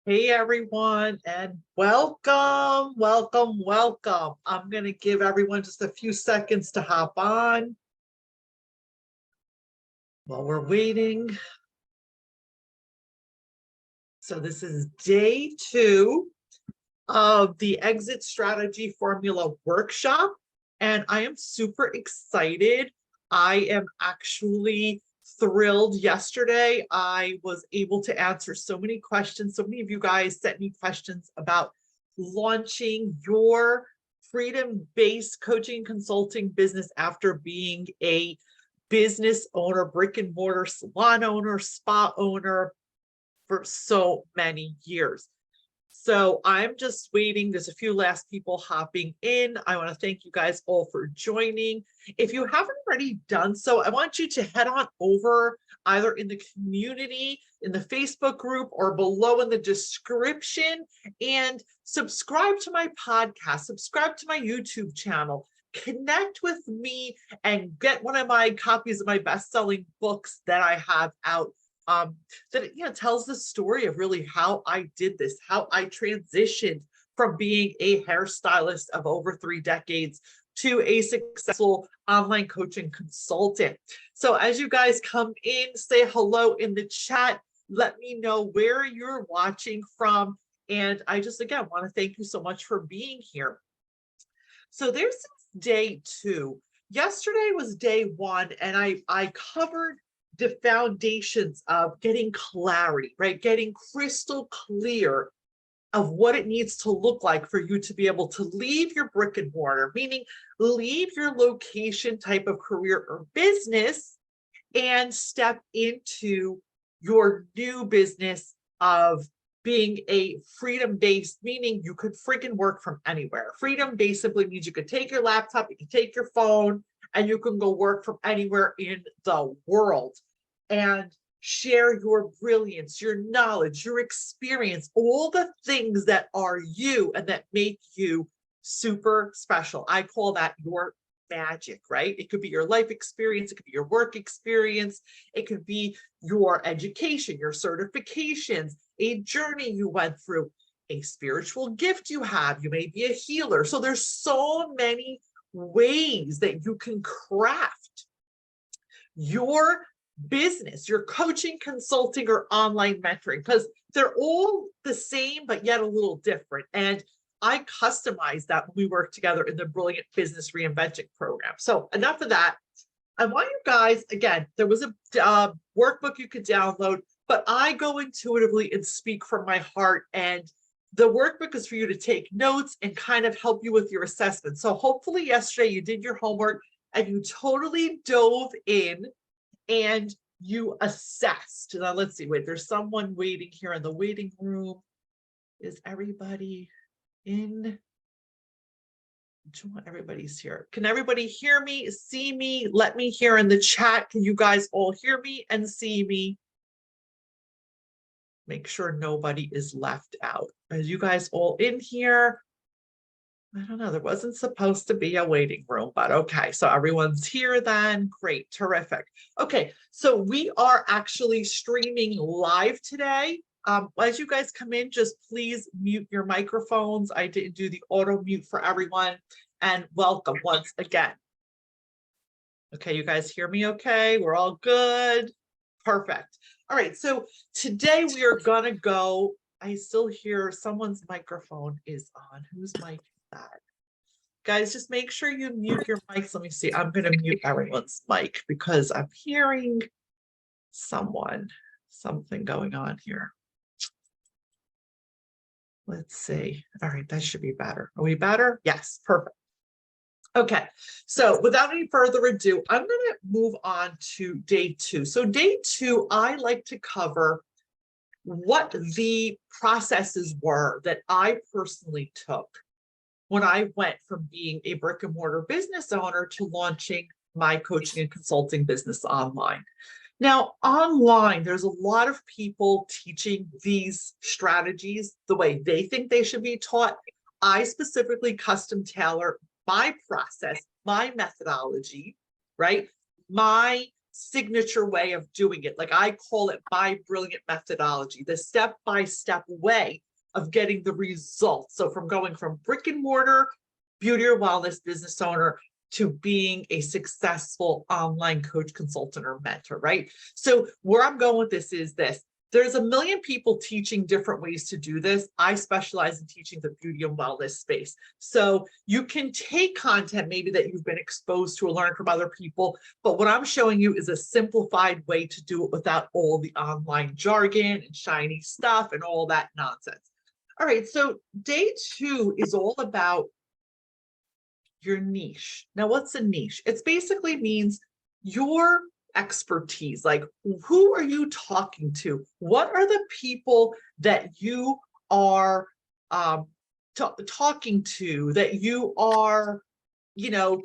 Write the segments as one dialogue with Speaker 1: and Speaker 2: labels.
Speaker 1: Hey everyone, and welcome, welcome, welcome. I'm going to give everyone just a few seconds to hop on while we're waiting. So this is day 2 of the Exit Strategy Formula Workshop, and I am super excited. I am actually thrilled. Yesterday, I was able to answer so many questions. So many of you guys sent me questions about launching your freedom-based coaching consulting business after being a business owner, brick and mortar salon owner, spa owner for so many years. So I'm just waiting. There's a few last people hopping in. I want to thank you guys all for joining. If you haven't already done so, I want you to head on over either in the community, in the Facebook group, or below in the description and subscribe to my podcast, subscribe to my YouTube channel, connect with me and get one of my copies of my best-selling books that I have out. That tells the story of really how I did this, how I transitioned from being a hairstylist of over 3 decades to a successful online coaching consultant. So as you guys come in, say hello in the chat, let me know where you're watching from. And I just, again, want to thank you so much for being here. So there's day 2. Yesterday was day 1, and I covered the foundations of getting clarity, right? Getting crystal clear of what it needs to look like for you to be able to leave your brick and mortar, meaning leave your location type of career or business and step into your new business of being a freedom-based, meaning you could freaking work from anywhere. Freedom basically means you could take your laptop, you can take your phone, and you can go work from anywhere in the world and share your brilliance, your knowledge, your experience, all the things that are you and that make you super special. I call that your magic, right? It could be your life experience, it could be your work experience, it could be your education, your certifications, a journey you went through, a spiritual gift you have, you may be a healer. So there's so many ways that you can craft your business, your coaching, consulting, or online mentoring, because they're all the same, but yet a little different. And I customized that when we worked together in the Brilliant Business Reinventing program. So enough of that. I want you guys, again, there was a workbook you could download, but I go intuitively and speak from my heart. And the workbook is for you to take notes and kind of help you with your assessment. So hopefully yesterday you did your homework and you totally dove in and you assessed. Now let's see, wait, there's someone waiting here in the waiting room. Is everybody in? Everybody's here. Can everybody hear me, see me? Let me hear in the chat. Can you guys all hear me and see me? Make sure nobody is left out. Are you guys all in here? I don't know, there wasn't supposed to be a waiting room, but okay, so everyone's here then. Great, terrific. Okay, so we are actually streaming live today. As you guys come in, just please mute your microphones. I didn't do the auto mute for everyone, and welcome once again. Okay, you guys hear me okay? We're all good? Perfect. All right, so today we are gonna go, I still hear someone's microphone is on. Whose mic is that? Guys, just make sure you mute your mics. Let me see, I'm gonna mute everyone's mic because I'm hearing something going on here. Let's see. All right, that should be better. Are we better? Yes, perfect. Okay, so without any further ado, I'm going to move on to day 2. So day 2, I like to cover what the processes were that I personally took when I went from being a brick and mortar business owner to launching my coaching and consulting business online. Now, online, there's a lot of people teaching these strategies the way they think they should be taught. I specifically custom tailor my process, my methodology, right? My signature way of doing it. Like I call it my brilliant methodology, the step-by-step way of getting the results. So from going from brick and mortar beauty or wellness business owner to being a successful online coach, consultant, or mentor, right? So where I'm going with this is this. There's a million people teaching different ways to do this. I specialize in teaching the beauty and wellness space. So you can take content maybe that you've been exposed to or learned from other people, but what I'm showing you is a simplified way to do it without all the online jargon and shiny stuff and all that nonsense. All right, so day 2 is all about your niche. Now, what's a niche? It basically means your expertise. Like, who are you talking to? What are the people that you are talking to, that you are,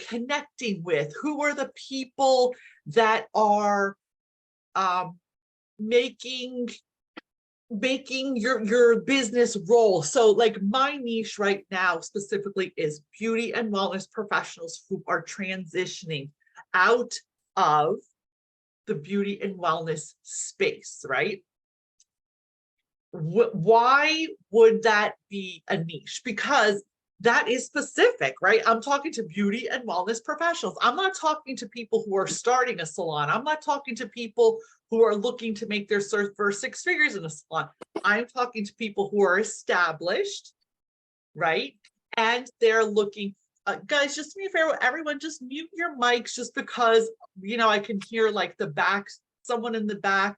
Speaker 1: connecting with? Who are the people that are making your business roll? So like my niche right now specifically is beauty and wellness professionals who are transitioning out of the beauty and wellness space, right? Why would that be a niche? Because that is specific, right? I'm talking to beauty and wellness professionals. I'm not talking to people who are starting a salon. I'm not talking to people who are looking to make their first 6 figures in a salon. I'm talking to people who are established, right? And they're looking, guys, just do me a favor, everyone, just mute your mics just because, I can hear like the back, someone in the back.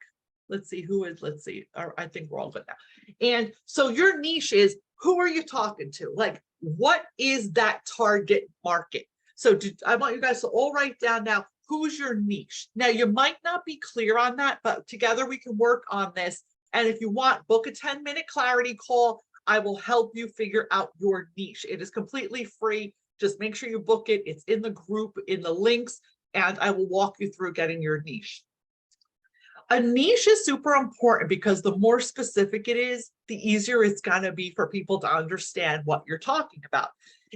Speaker 1: Let's see who is, let's see. I think we're all good now. And so your niche is, who are you talking to? Like, what is that target market? So I want you guys to all write down now, who's your niche? Now, you might not be clear on that, but together we can work on this. And if you want, book a 10-minute clarity call. I will help you figure out your niche. It is completely free. Just make sure you book it. It's in the group, in the links, and I will walk you through getting your niche. A niche is super important because the more specific it is, the easier it's going to be for people to understand what you're talking about.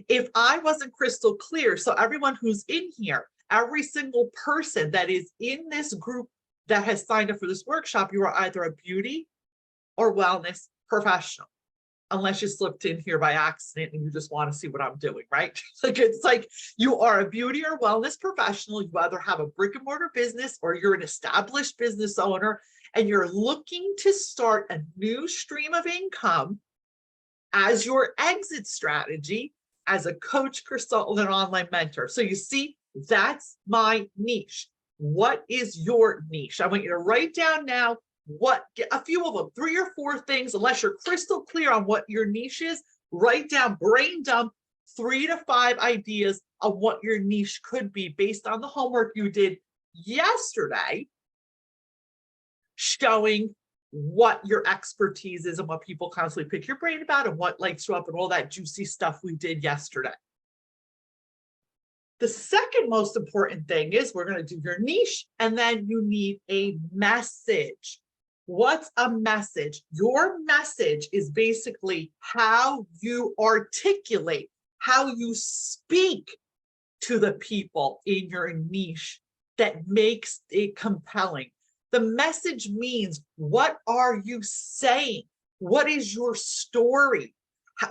Speaker 1: If I wasn't crystal clear, so everyone who's in here, every single person that is in this group that has signed up for this workshop, you are either a beauty or wellness professional, unless you slipped in here by accident and you just want to see what I'm doing, right? Like, it's like you are a beauty or wellness professional. You either have a brick and mortar business or you're an established business owner and you're looking to start a new stream of income as your exit strategy as a coach, consultant, and online mentor. So you see, that's my niche. What is your niche? I want you to write down now a few of them, 3 or 4 things, unless you're crystal clear on what your niche is. Write down, brain dump 3 to 5 ideas of what your niche could be based on the homework you did yesterday, showing what your expertise is and what people constantly pick your brain about and what lights you up and all that juicy stuff we did yesterday. The second most important thing is we're going to do your niche, and then you need a message. What's a message? Your message is basically how you articulate, how you speak to the people in your niche that makes it compelling. The message means, what are you saying? What is your story?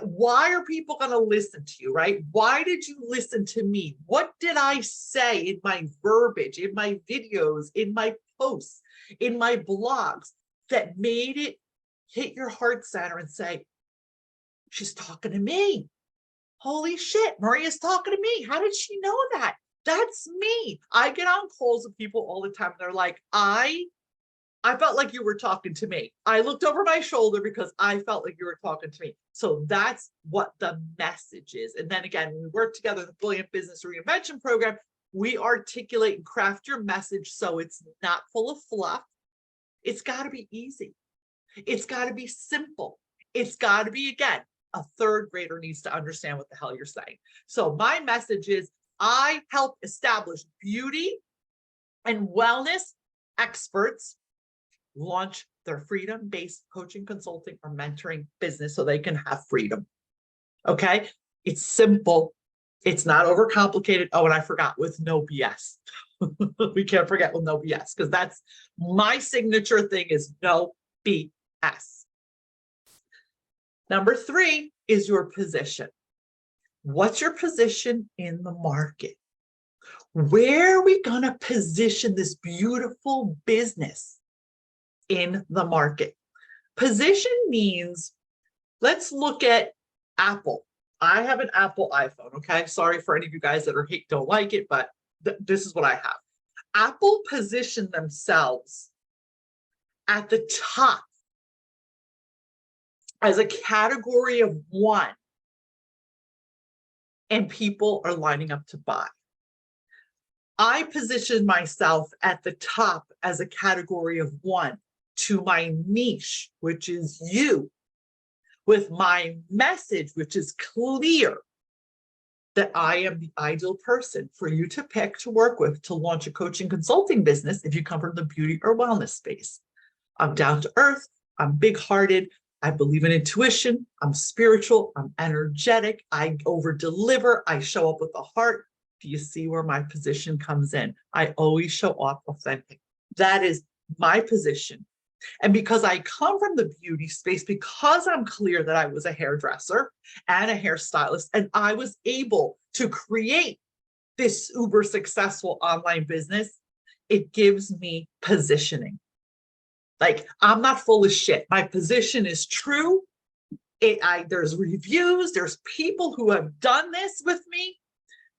Speaker 1: Why are people going to listen to you, right? Why did you listen to me? What did I say in my verbiage, in my videos, in my posts, in my blogs that made it hit your heart center and say, she's talking to me. Holy shit, Maria's talking to me. How did she know that? That's me. I get on calls with people all the time. They're like, I felt like you were talking to me. I looked over my shoulder because I felt like you were talking to me. So that's what the message is. And then again, when we work together in the Brilliant Business Reinvention program, we articulate and craft your message so it's not full of fluff. It's got to be easy. It's got to be simple. It's got to be, again, a 3rd grader needs to understand what the hell you're saying. So my message is, I help establish beauty and wellness experts launch their freedom-based coaching, consulting, or mentoring business so they can have freedom. Okay? It's simple. It's not overcomplicated. Oh, and I forgot, with no BS. We can't forget with no BS, because that's my signature thing, is no BS. Number 3 is your position. What's your position in the market? Where are we going to position this beautiful business in the market? Position means, let's look at Apple. I have an Apple iPhone, okay? Sorry for any of you guys that don't like it, but this is what I have. Apple positioned themselves at the top as a category of 1, and people are lining up to buy. I positioned myself at the top as a category of 1 to my niche, which is you, with my message, which is clear, that I am the ideal person for you to pick to work with to launch a coaching consulting business if you come from the beauty or wellness space. I'm down to earth, I'm big-hearted, I believe in intuition, I'm spiritual, I'm energetic, I over-deliver, I show up with a heart. Do you see where my position comes in? I always show up authentic. That is my position. And because I come from the beauty space, because I'm clear that I was a hairdresser and a hairstylist, and I was able to create this uber successful online business, it gives me positioning. Like, I'm not full of shit. My position is true. There's reviews, there's people who have done this with me.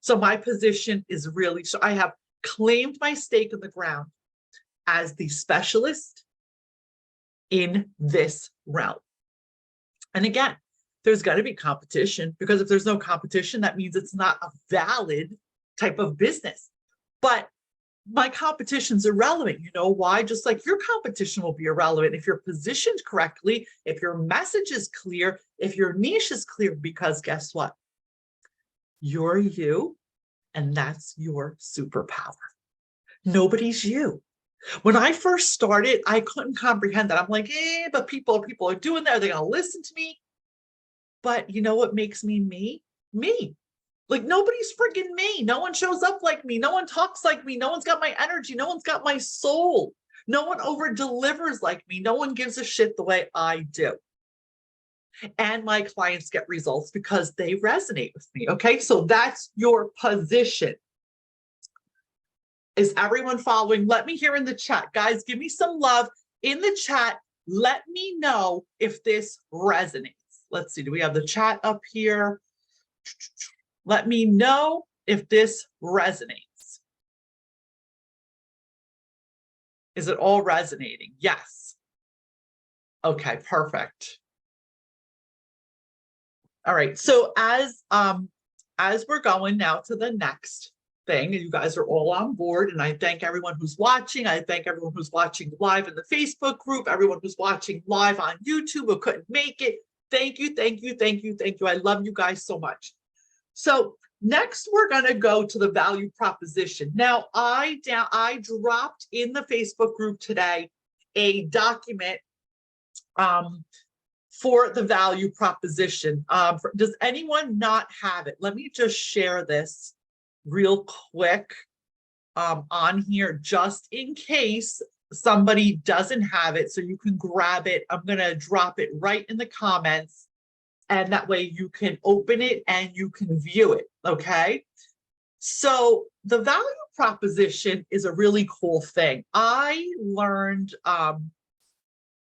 Speaker 1: So my position is really, so I have claimed my stake in the ground as the specialist in this realm. And again, there's got to be competition, because if there's no competition, that means it's not a valid type of business. But my competition's irrelevant. You know why? Just like your competition will be irrelevant if you're positioned correctly, if your message is clear, if your niche is clear, because guess what? You're you, and that's your superpower. Nobody's you. When I first started, I couldn't comprehend that. I'm like, but people are doing that. Are they going to listen to me? But you know what makes me me? Me. Like, nobody's friggin' me. No one shows up like me. No one talks like me. No one's got my energy. No one's got my soul. No one over delivers like me. No one gives a shit the way I do. And my clients get results because they resonate with me. Okay, so that's your position. Is everyone following? Let me hear in the chat. Guys, give me some love in the chat. Let me know if this resonates. Let's see, do we have the chat up here? Let me know if this resonates. Is it all resonating? Yes. Okay, perfect. All right, so as we're going now to the next thing, and you guys are all on board, and I thank everyone who's watching. I thank everyone who's watching live in the Facebook group, everyone who's watching live on YouTube who couldn't make it. Thank you, thank you, thank you, thank you. I love you guys so much. So next, we're going to go to the value proposition. Now, I dropped in the Facebook group today a document for the value proposition. Does anyone not have it? Let me just share this real quick on here, just in case somebody doesn't have it, so you can grab it. I'm going to drop it right in the comments, and that way you can open it and you can view it, okay? So the value proposition is a really cool thing. I learned,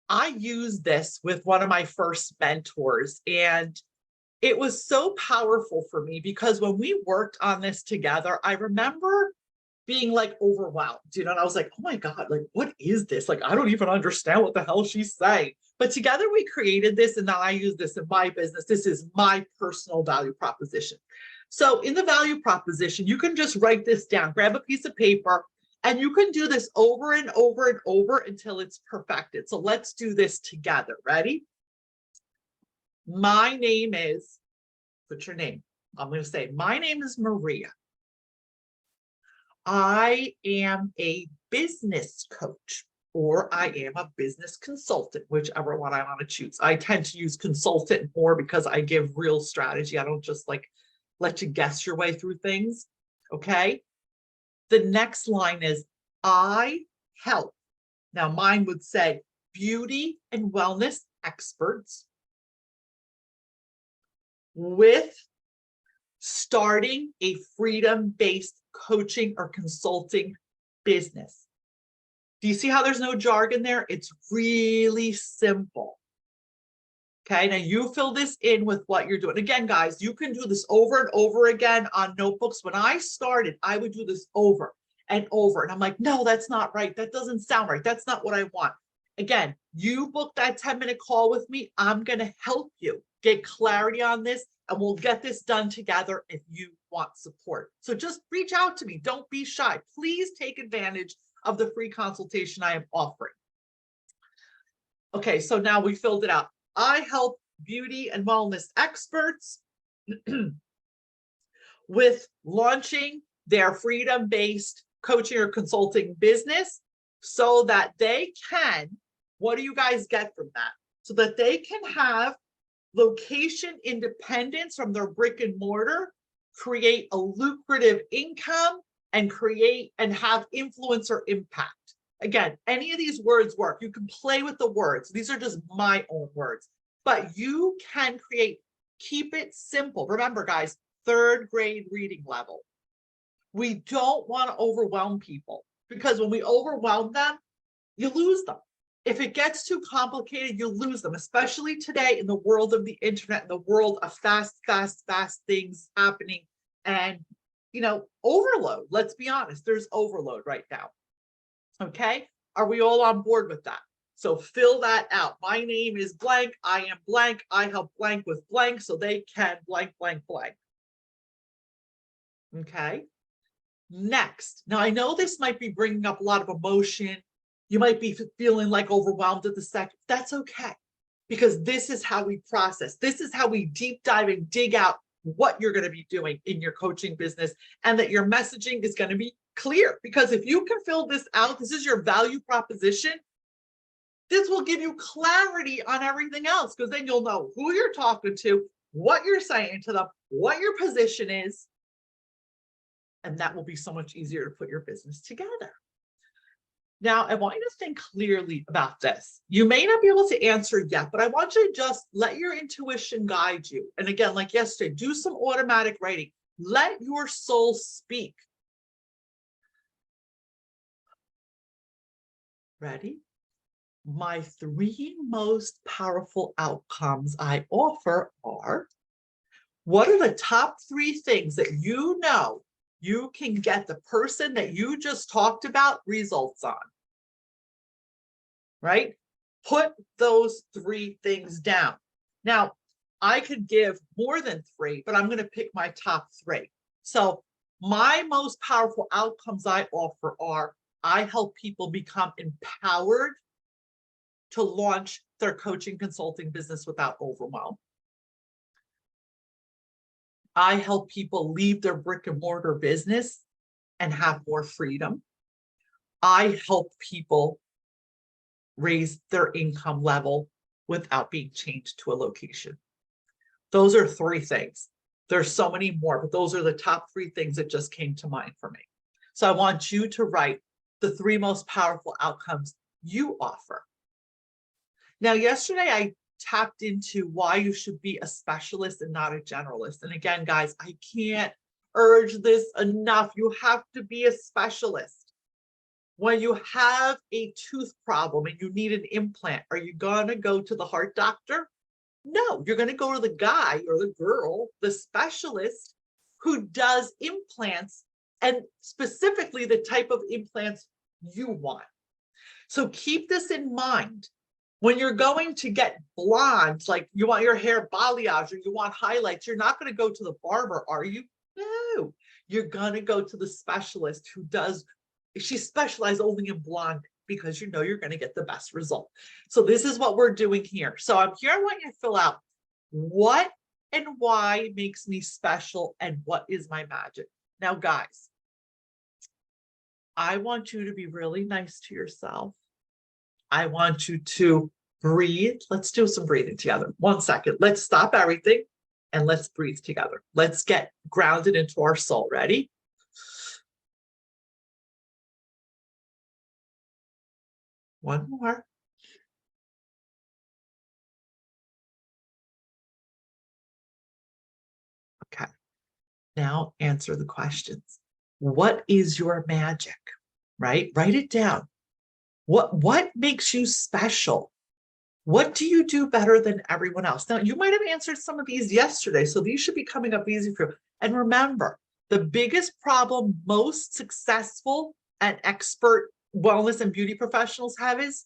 Speaker 1: I used this with one of my first mentors, and it was so powerful for me because when we worked on this together, I remember being like overwhelmed, you know, and I was like, oh my God, like, what is this? Like, I don't even understand what the hell she's saying. But together we created this, and now I use this in my business. This is my personal value proposition. So in the value proposition, you can just write this down, grab a piece of paper, and you can do this over and over and over until it's perfected. So let's do this together. Ready? My name is, put your name. I'm going to say, my name is Maria. I am a business coach, or I am a business consultant, whichever one I want to choose. I tend to use consultant more because I give real strategy. I don't just like let you guess your way through things. Okay. The next line is, I help. Now mine would say beauty and wellness experts with starting a freedom-based coaching or consulting business. Do you see how there's no jargon there? It's really simple. Okay, now you fill this in with what you're doing. Again, guys, you can do this over and over again on notebooks. When I started, I would do this over and over. And I'm like, no, that's not right. That doesn't sound right. That's not what I want. Again, you book that 10-minute call with me. I'm going to help you get clarity on this, and we'll get this done together if you want support. So just reach out to me. Don't be shy. Please take advantage of the free consultation I am offering. Okay, so now we filled it out. I help beauty and wellness experts with launching their freedom-based coaching or consulting business so that they can, what do you guys get from that? So that they can have location independence from their brick and mortar, create a lucrative income, and create and have influence or impact. Again, any of these words work. You can play with the words. These are just my own words, but you can create, keep it simple. Remember, guys, 3rd grade reading level. We don't want to overwhelm people, because when we overwhelm them, you lose them. If it gets too complicated, you lose them, especially today in the world of the internet, in the world of fast things happening, and, you know, overload. Let's be honest, there's overload right now. Okay, are we all on board with that? So fill that out. My name is blank. I am blank. I help blank with blank so they can blank, blank, blank. Okay, next. Now I know this might be bringing up a lot of emotion. You might be feeling like overwhelmed at the second. That's okay, because this is how we process. This is how we deep dive and dig out what you're going to be doing in your coaching business, and that your messaging is going to be clear. Because if you can fill this out, this is your value proposition. This will give you clarity on everything else, because then you'll know who you're talking to, what you're saying to them, what your position is, and that will be so much easier to put your business together. Now, I want you to think clearly about this. You may not be able to answer yet, but I want you to just let your intuition guide you. And again, like yesterday, do some automatic writing. Let your soul speak. Ready? My 3 most powerful outcomes I offer are, what are the top 3 things that you know you can get the person that you just talked about results on? Right? Put those 3 things down. Now, I could give more than 3, but I'm going to pick my top 3. So my most powerful outcomes I offer are, I help people become empowered to launch their coaching consulting business without overwhelm. I help people leave their brick and mortar business and have more freedom. I help people raise their income level without being changed to a location. Those are 3 things. There's so many more, but those are the top 3 things that just came to mind for me. So I want you to write the 3 most powerful outcomes you offer. Now, yesterday I tapped into why you should be a specialist and not a generalist. And again, guys, I can't urge this enough. You have to be a specialist. When you have a tooth problem and you need an implant, are you going to go to the heart doctor? No, you're going to go to the guy or the girl, the specialist who does implants, and specifically the type of implants you want. So keep this in mind. When you're going to get blonde, like you want your hair balayage or you want highlights, you're not going to go to the barber, are you? No, you're going to go to the specialist who does, she specializes only in blonde, because you know you're going to get the best result. So this is what we're doing here. So I'm here, I want you to fill out what and why makes me special and what is my magic. Now, guys, I want you to be really nice to yourself. I want you to breathe. Let's do some breathing together. 1 second. Let's stop everything and let's breathe together. Let's get grounded into our soul. Ready? One more. Okay. Now answer the questions. What is your magic? Right? Write it down. What makes you special? What do you do better than everyone else? Now, you might have answered some of these yesterday, so these should be coming up easy for you. And remember, the biggest problem most successful and expert wellness and beauty professionals have is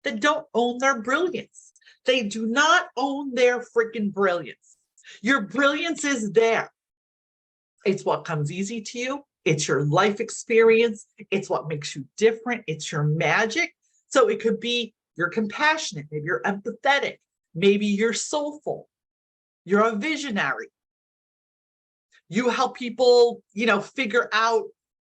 Speaker 1: they don't own their brilliance. They do not own their freaking brilliance. Your brilliance is there. It's what comes easy to you. It's your life experience. It's what makes you different. It's your magic. So it could be you're compassionate, maybe you're empathetic, maybe you're soulful, you're a visionary. You help people, figure out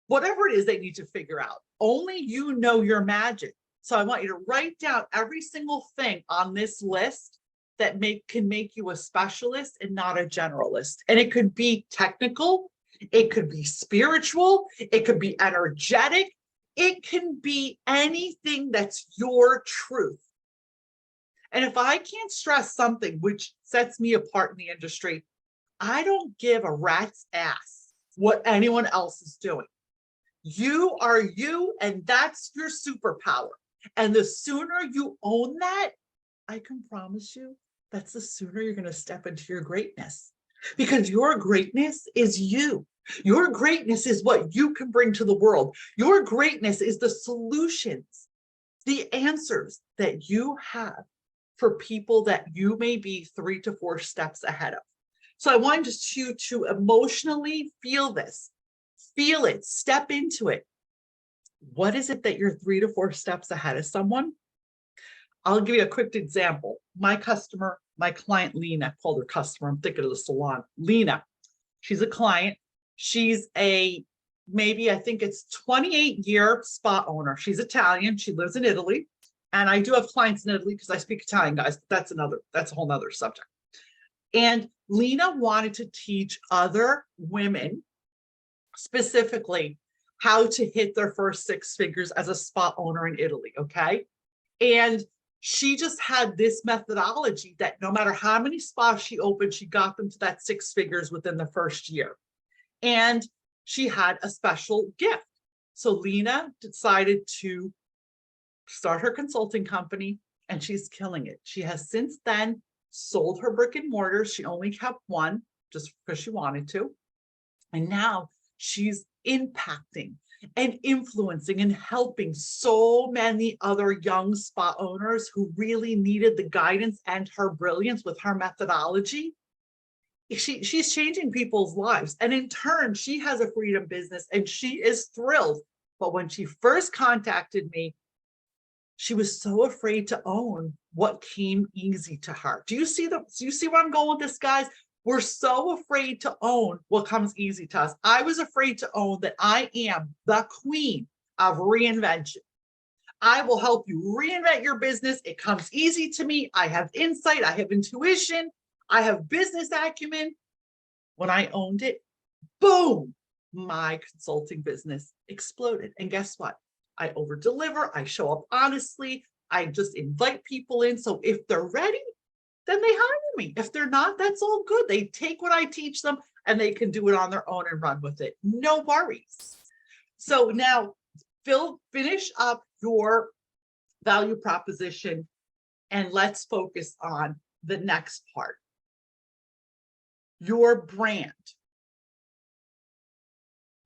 Speaker 1: whatever it is they need to figure out. Only you know your magic. So I want you to write down every single thing on this list that can make you a specialist and not a generalist. And it could be technical, it could be spiritual, it could be energetic, it can be anything that's your truth. And if I can't stress something which sets me apart in the industry, I don't give a rat's ass what anyone else is doing. You are you, and that's your superpower. And the sooner you own that, I can promise you, that's the sooner you're going to step into your greatness. Because your greatness is you. Your greatness is what you can bring to the world. Your greatness is the solutions, the answers that you have for people that you may be 3 to 4 steps ahead of. So I want you to emotionally feel this, feel it, step into it. What is it that you're 3 to 4 steps ahead of someone? I'll give you a quick example. My client, Lena, called her customer. I'm thinking of the salon. Lena, she's a client. She's maybe, I think it's 28-year spa owner. She's Italian. She lives in Italy. And I do have clients in Italy because I speak Italian, guys. But that's a whole nother subject. And Lena wanted to teach other women specifically how to hit their first 6 figures as a spa owner in Italy, okay? And she just had this methodology that no matter how many spas she opened, she got them to that 6 figures within the first year. And she had a special gift. So Lena decided to start her consulting company, and she's killing it. She has since then sold her brick and mortars. She only kept one just because she wanted to. And now she's impacting and influencing and helping so many other young spa owners who really needed the guidance and her brilliance with her methodology. She's changing people's lives. And in turn, she has a freedom business and she is thrilled. But when she first contacted me, she was so afraid to own what came easy to her. Do you see where I'm going with this, guys? We're so afraid to own what comes easy to us. I was afraid to own that I am the queen of reinvention. I will help you reinvent your business. It comes easy to me. I have insight. I have intuition. I have business acumen. When I owned it, boom, my consulting business exploded. And guess what? I over deliver. I show up honestly. I just invite people in. So if they're ready, then they hire me. If they're not, that's all good. They take what I teach them and they can do it on their own and run with it. No worries. So now, finish up your value proposition and let's focus on the next part. Your brand.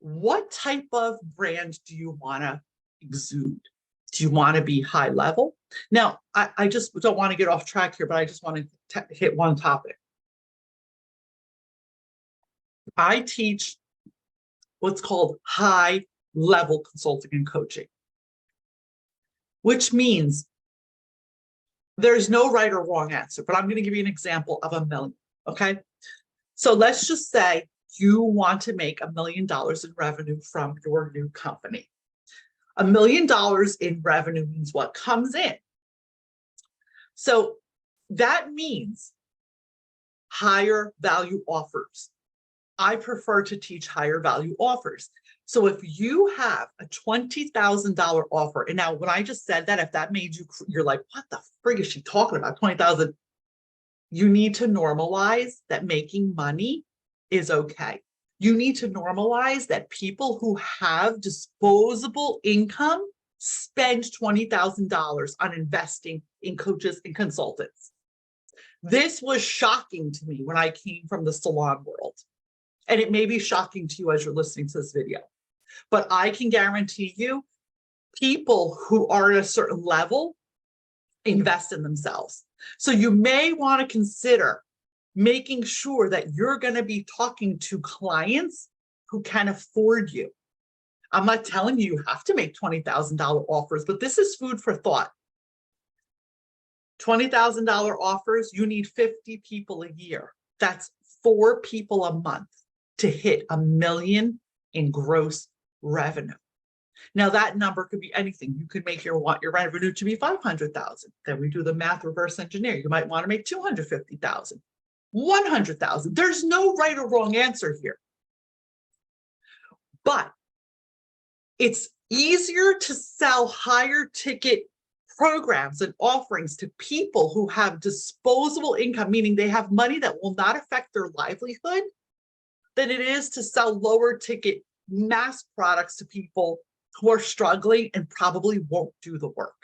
Speaker 1: What type of brand do you want to exude? Do you want to be high level? Now, I just don't want to get off track here, but I just want to hit one topic. I teach what's called high level consulting and coaching, which means there's no right or wrong answer, but I'm going to give you an example of $1 million. Okay. So let's just say you want to make $1 million in revenue from your new company. $1 million in revenue means what comes in. So that means higher value offers. I prefer to teach higher value offers. So if you have a $20,000 offer, and now when I just said that, if that made you, you're like, what the frig is she talking about? 20,000. You need to normalize that making money is okay. You need to normalize that people who have disposable income spend $20,000 on investing in coaches and consultants. This was shocking to me when I came from the salon world. And it may be shocking to you as you're listening to this video. But I can guarantee you, people who are at a certain level invest in themselves. So you may want to consider making sure that you're going to be talking to clients who can afford you. I'm not telling you you have to make $20,000 offers, but this is food for thought. $20,000 offers, you need 50 people a year. That's 4 people a month to hit $1 million in gross revenue. Now that number could be anything. You could make your revenue to be 500,000. Then we do the math, reverse engineer. You might want to make 250,000, 100,000. There's no right or wrong answer here. But it's easier to sell higher ticket programs and offerings to people who have disposable income, meaning they have money that will not affect their livelihood, than it is to sell lower ticket mass products to people who are struggling and probably won't do the work.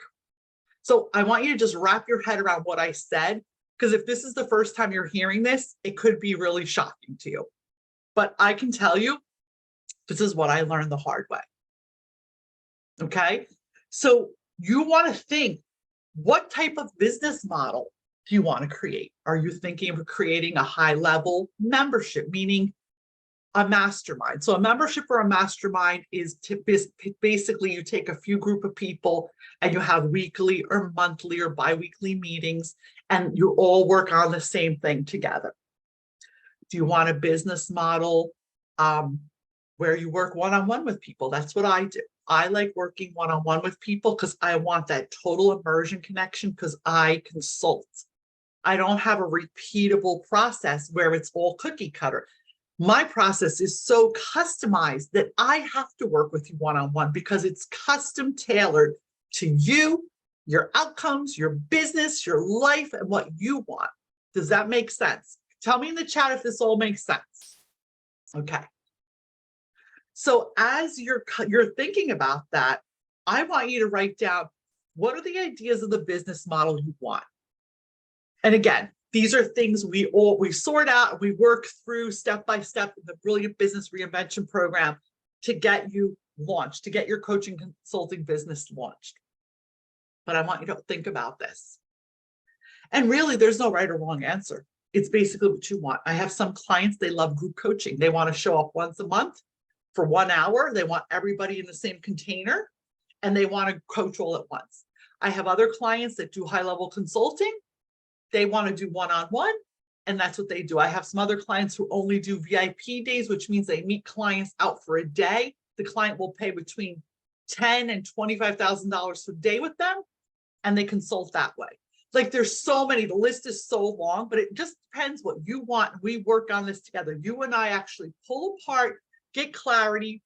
Speaker 1: So I want you to just wrap your head around what I said, because if this is the first time you're hearing this, it could be really shocking to you. But I can tell you, this is what I learned the hard way. Okay? So you want to think, what type of business model do you want to create? Are you thinking of creating a high-level membership, meaning a mastermind? So a membership or a mastermind is basically you take a few group of people and you have weekly or monthly or bi-weekly meetings and you all work on the same thing together. Do you want a business model where you work one-on-one with people? That's what I do. I like working one-on-one with people because I want that total immersion connection, because I consult. I don't have a repeatable process where it's all cookie cutter. My process is so customized that I have to work with you one-on-one because it's custom tailored to you, your outcomes, your business, your life, and what you want. Does that make sense? Tell me in the chat if this all makes sense. Okay. So as you're thinking about that, I want you to write down, what are the ideas of the business model you want? And again, these are things we sort out and we work through step by step in the Brilliant Business Reinvention program to get you launched, to get your coaching consulting business launched. But I want you to think about this. And really, there's no right or wrong answer. It's basically what you want. I have some clients, they love group coaching. They want to show up once a month for 1 hour. They want everybody in the same container and they want to coach all at once. I have other clients that do high-level consulting. They want to do one-on-one, and that's what they do. I have some other clients who only do VIP days, which means they meet clients out for a day. The client will pay between $10,000 and $25,000 a day with them, and they consult that way. Like, there's so many, the list is so long, but it just depends what you want. We work on this together. You and I actually pull apart, get clarity,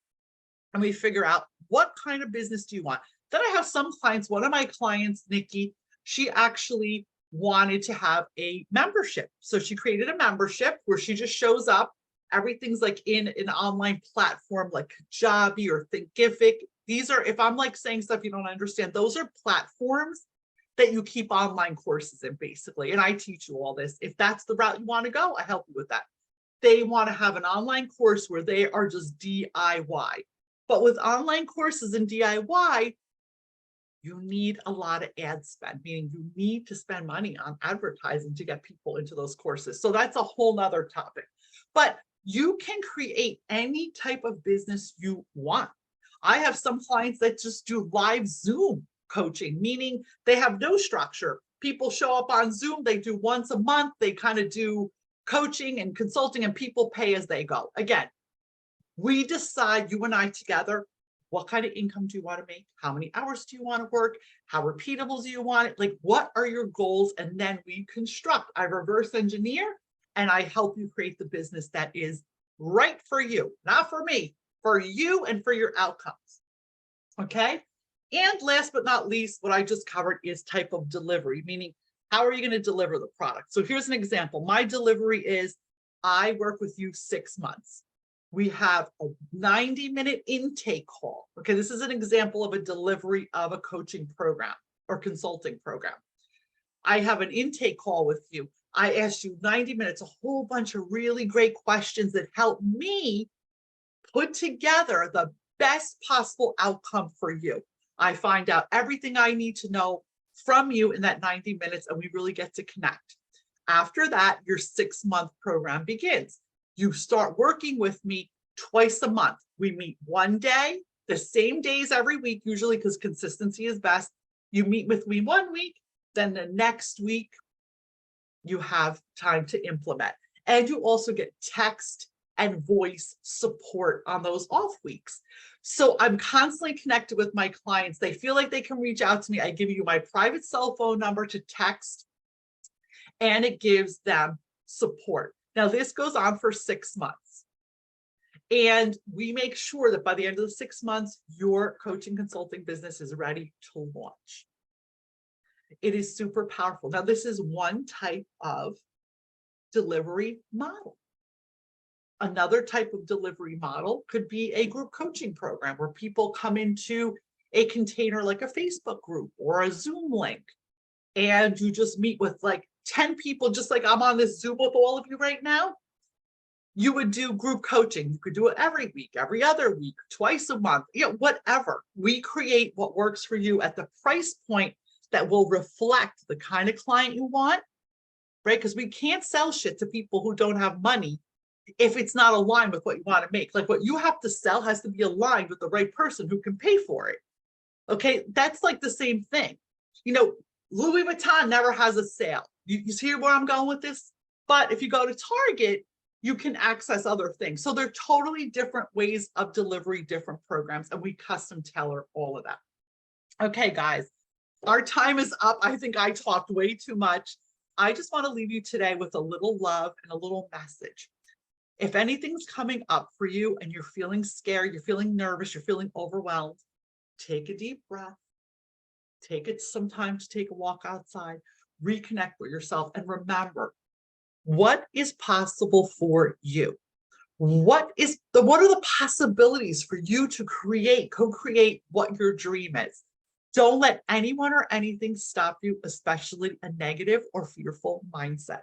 Speaker 1: and we figure out what kind of business do you want. Then I have some clients, one of my clients, Nikki, she actually wanted to have a membership. So she created a membership where she just shows up. Everything's like in an online platform like Kajabi or Thinkific. These are, if I'm like saying stuff you don't understand, those are platforms that you keep online courses in, basically. And I teach you all this. If that's the route you want to go, I help you with that. They want to have an online course where they are just DIY. But with online courses and DIY, you need a lot of ad spend, meaning you need to spend money on advertising to get people into those courses. So that's a whole nother topic. But you can create any type of business you want. I have some clients that just do live Zoom coaching, meaning they have no structure. People show up on Zoom, they do once a month, they kind of do coaching and consulting, and people pay as they go. Again, we decide, you and I together, what kind of income do you want to make? How many hours do you want to work? How repeatable do you want it? Like, what are your goals? And then we construct. I reverse engineer and I help you create the business that is right for you, not for me, for you and for your outcomes. Okay. And last but not least, what I just covered is type of delivery, meaning how are you going to deliver the product? So here's an example. My delivery is I work with you 6 months. We have a 90-minute intake call. Okay, this is an example of a delivery of a coaching program or consulting program. I have an intake call with you. I ask you 90 minutes, a whole bunch of really great questions that help me put together the best possible outcome for you. I find out everything I need to know from you in that 90 minutes, and we really get to connect. After that, your 6-month program begins. You start working with me twice a month. We meet one day, the same days every week, usually because consistency is best. You meet with me 1 week, then the next week, you have time to implement. And you also get text and voice support on those off weeks. So I'm constantly connected with my clients. They feel like they can reach out to me. I give you my private cell phone number to text, and it gives them support. Now, this goes on for 6 months. And we make sure that by the end of the 6 months, your coaching consulting business is ready to launch. It is super powerful. Now, this is one type of delivery model. Another type of delivery model could be a group coaching program where people come into a container like a Facebook group or a Zoom link, and you just meet with like 10 people, just like I'm on this Zoom with all of you right now. You would do group coaching. You could do it every week, every other week, twice a month, whatever. We create what works for you at the price point that will reflect the kind of client you want, right? Because we can't sell shit to people who don't have money if it's not aligned with what you want to make. Like, what you have to sell has to be aligned with the right person who can pay for it. Okay, that's like the same thing. Louis Vuitton never has a sale. You see where I'm going with this? But if you go to Target, you can access other things. So they're totally different ways of delivery, different programs, and we custom tailor all of that. Okay, guys, our time is up. I think I talked way too much. I just want to leave you today with a little love and a little message. If anything's coming up for you and you're feeling scared, you're feeling nervous, you're feeling overwhelmed, take a deep breath. Take it some time to take a walk outside, reconnect with yourself, and remember what is possible for you. What are the possibilities for you to co-create what your dream is? Don't let anyone or anything stop you, especially a negative or fearful mindset.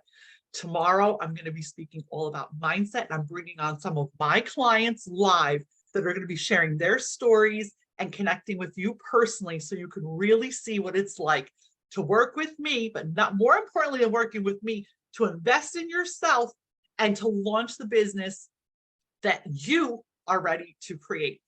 Speaker 1: Tomorrow, I'm going to be speaking all about mindset, and I'm bringing on some of my clients live that are going to be sharing their stories and connecting with you personally, so you can really see what it's like to work with me, but not more importantly than working with me, to invest in yourself and to launch the business that you are ready to create.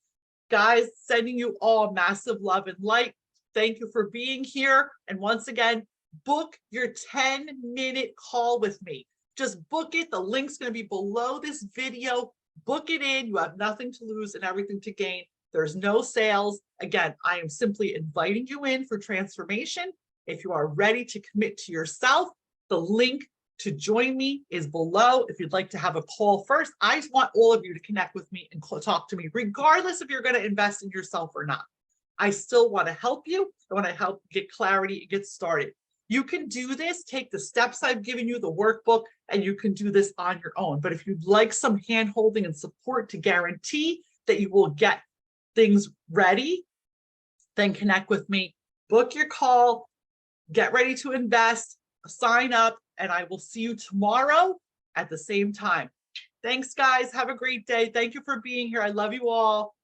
Speaker 1: Guys, sending you all massive love and light. Thank you for being here. And once again, book your 10-minute call with me. Just book it. The link's going to be below this video. Book it in. You have nothing to lose and everything to gain. There's no sales. Again, I am simply inviting you in for transformation. If you are ready to commit to yourself, the link to join me is below. If you'd like to have a call first, I just want all of you to connect with me and talk to me, regardless if you're going to invest in yourself or not. I still want to help you. I want to help get clarity and get started. You can do this, take the steps I've given you, the workbook, and you can do this on your own. But if you'd like some hand-holding and support to guarantee that you will get things ready, then connect with me, book your call, get ready to invest, sign up, and I will see you tomorrow at the same time. Thanks, guys. Have a great day. Thank you for being here. I love you all.